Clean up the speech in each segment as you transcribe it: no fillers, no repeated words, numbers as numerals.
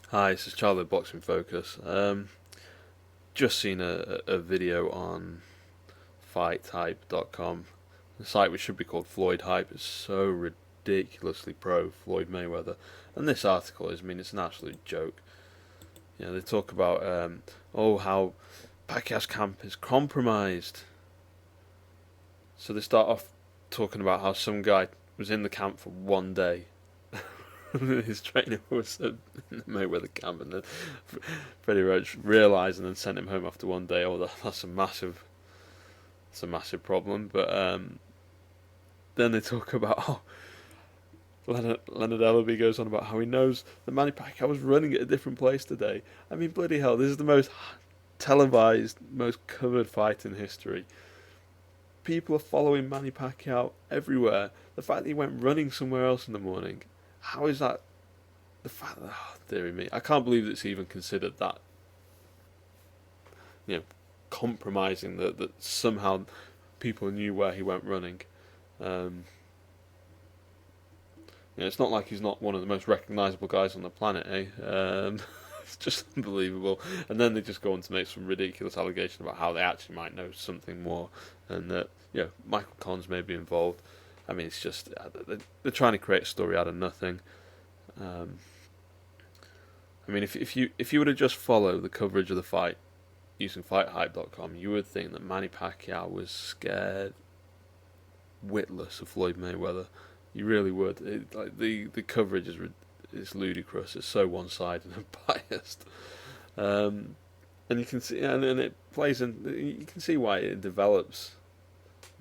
Hi, this is Charlie Boxing Focus. Just seen a video on Fighthype.com, the site which should be called Floyd Hype. Is so ridiculously pro Floyd Mayweather, and this article is, I mean, it's an absolute joke. They talk about how Pacquiao's camp is compromised. So they start off talking about how some guy was in the camp for one day. His trainer was in the Mayweather camp, and then Freddie Roach realised and then sent him home after one day. Oh, that's a massive problem. But then they talk about Leonard Ellerby goes on about how he knows that Manny Pacquiao was running at a different place today. I mean, bloody hell, this is the most televised, most covered fight in history. People are following Manny Pacquiao everywhere. The fact that he went running somewhere else in the morning, how is that? The fact that, oh, dearie me, I can't believe it's even considered that, you know, compromising that somehow people knew where he went running. Um, it's not like he's not one of the most recognisable guys on the planet, eh? It's just unbelievable. And then they just go on to make some ridiculous allegation about how they actually might know something more, and that Michael Collins may be involved. I mean, it's just they're trying to create a story out of nothing. Um, I mean, if you were to just follow the coverage of the fight using Fighthype.com, you would think that Manny Pacquiao was scared witless of Floyd Mayweather. You really would. The coverage is ludicrous. It's so one-sided and biased, and you can see, and it plays in. You can see why it develops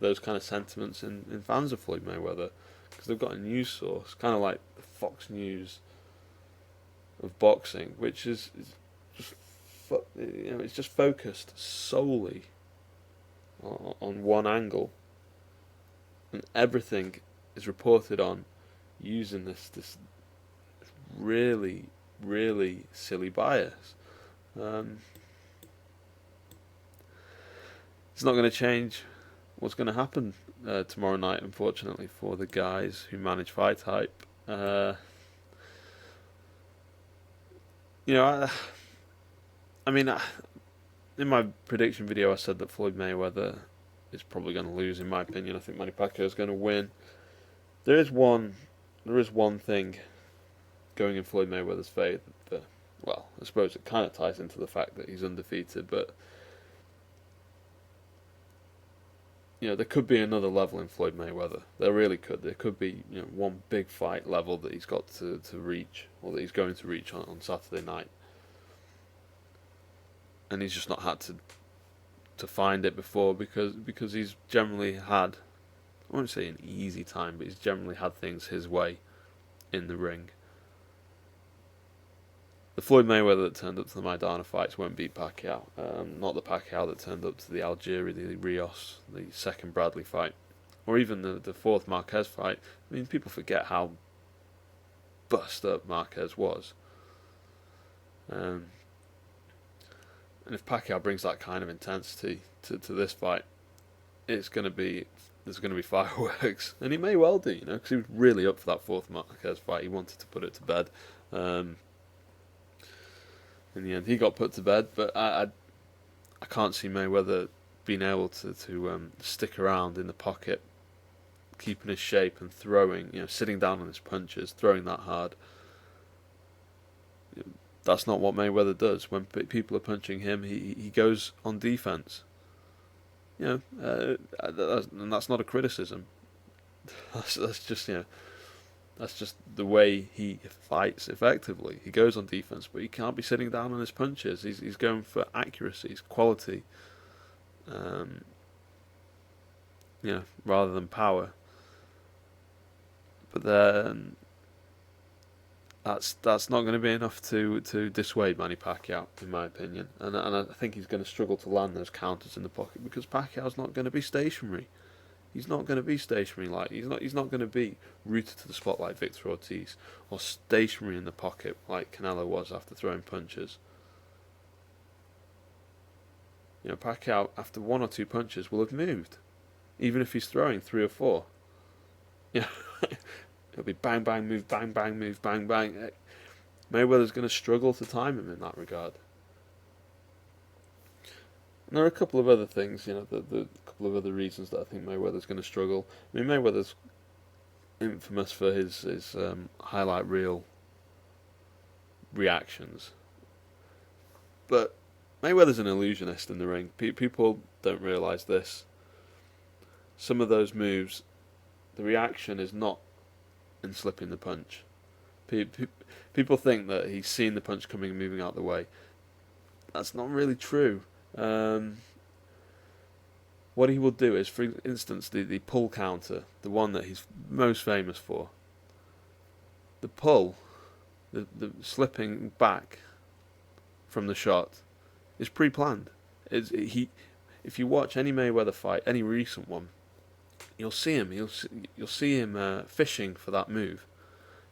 those kind of sentiments in fans of Floyd Mayweather, because they've got a news source, kind of like the Fox News of boxing, which is just it's just focused solely on one angle, and everything is reported on using this really really silly bias. Um, it's not going to change what's going to happen tomorrow night, unfortunately, for the guys who manage Fight Hype. You know, I mean, in my prediction video, I said that Floyd Mayweather is probably going to lose. In my opinion, I think Manny Pacquiao is going to win. There is one thing going in Floyd Mayweather's favour. Well, I suppose it kind of ties into the fact that he's undefeated, but there could be another level in Floyd Mayweather. There really could. There could be one big fight level that he's got to reach, or that he's going to reach on Saturday night, and he's just not had to find it before because he's generally had, I won't say an easy time, but he's generally had things his way in the ring. The Floyd Mayweather that turned up to the Maidana fights won't beat Pacquiao. Not the Pacquiao that turned up to the Algieri, the Rios, the second Bradley fight, or even the fourth Marquez fight. I mean, people forget how bust up Marquez was. And if Pacquiao brings that kind of intensity to this fight, there's going to be fireworks, and he may well do, because he was really up for that fourth Marquez fight. He wanted to put it to bed. In the end, he got put to bed, but I can't see Mayweather being able to stick around in the pocket, keeping his shape and throwing, sitting down on his punches, throwing that hard. That's not what Mayweather does. When people are punching him, he goes on defense. And that's not a criticism. That's just that's just the way he fights effectively. He goes on defense, but he can't be sitting down on his punches. He's going for accuracy, quality, rather than power. But then that's not going to be enough to dissuade Manny Pacquiao, in my opinion. And I think he's going to struggle to land those counters in the pocket because Pacquiao's not going to be stationary. He's not going to be stationary he's not going to be rooted to the spot like Victor Ortiz, or stationary in the pocket like Canelo was after throwing punches. Pacquiao after one or two punches will have moved, even if he's throwing three or four. It'll be bang bang move, bang bang move, bang bang. Mayweather's going to struggle to time him in that regard. And there are a couple of other things, the couple of other reasons that I think Mayweather's going to struggle. I mean, Mayweather's infamous for his highlight reel reactions, but Mayweather's an illusionist in the ring. People don't realise this. Some of those moves, the reaction is not in slipping the punch. People think that he's seen the punch coming and moving out the way. That's not really true. What he will do is, for instance, the pull counter, the one that he's most famous for. The pull, the slipping back from the shot, is pre-planned. If you watch any Mayweather fight, any recent one, you'll see him. You'll see him fishing for that move.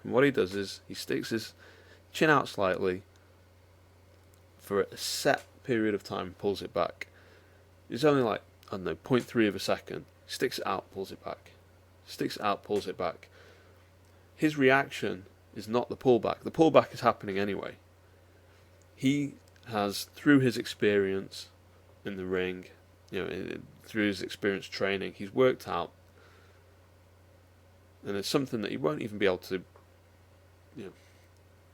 And what he does is he sticks his chin out slightly for a set period of time, pulls it back. It's only like, I don't know, 0.3 of a second. He sticks it out, pulls it back. Sticks it out, pulls it back. His reaction is not the pullback. The pullback is happening anyway. He has, through his experience in the ring, through his experience training, he's worked out, and it's something that he won't even be able to,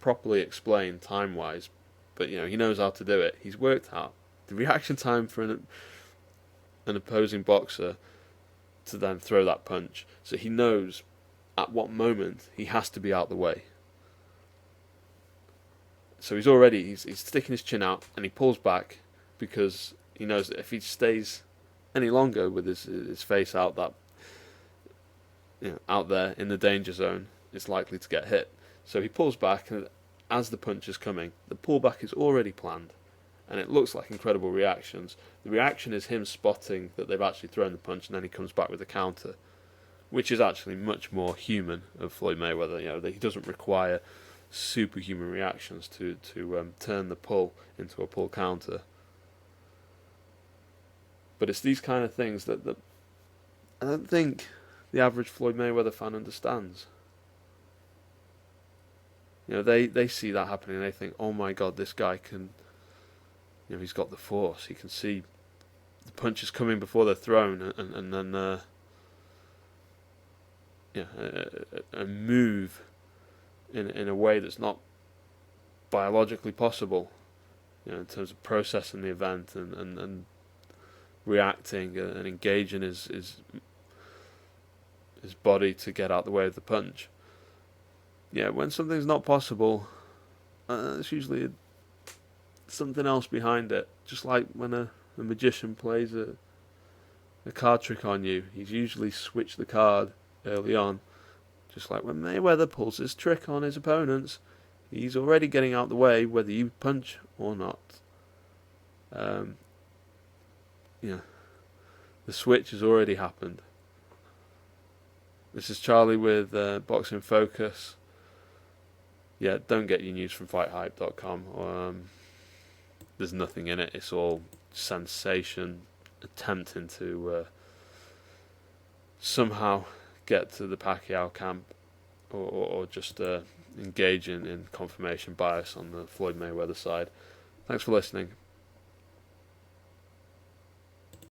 properly explain time-wise, but he knows how to do it. He's worked out the reaction time for an opposing boxer to then throw that punch, so he knows at what moment he has to be out the way. So he's sticking his chin out and he pulls back because he knows that if he stays any longer with his face out out there in the danger zone, it's likely to get hit. So he pulls back, and as the punch is coming, the pullback is already planned, and it looks like incredible reactions. The reaction is him spotting that they've actually thrown the punch, and then he comes back with a counter, which is actually much more human of Floyd Mayweather. That he doesn't require superhuman reactions to turn the pull into a pull counter. But it's these kind of things that I don't think the average Floyd Mayweather fan understands. They see that happening and they think, oh my God, this guy can, he's got the force. He can see the punches coming before they're thrown, and then a move in a way that's not biologically possible, in terms of processing the event and reacting and engaging his body to get out the way of the punch. When something's not possible, there's usually something else behind it. Just like when a magician plays a card trick on you, he's usually switched the card early on. Just like when Mayweather pulls his trick on his opponents, he's already getting out the way whether you punch or not. The switch has already happened. This is Charlie with Boxing Focus. Don't get your news from Fighthype.com. There's nothing in it. It's all sensation, attempting to somehow get to the Pacquiao camp, or just engage in confirmation bias on the Floyd Mayweather side. Thanks for listening.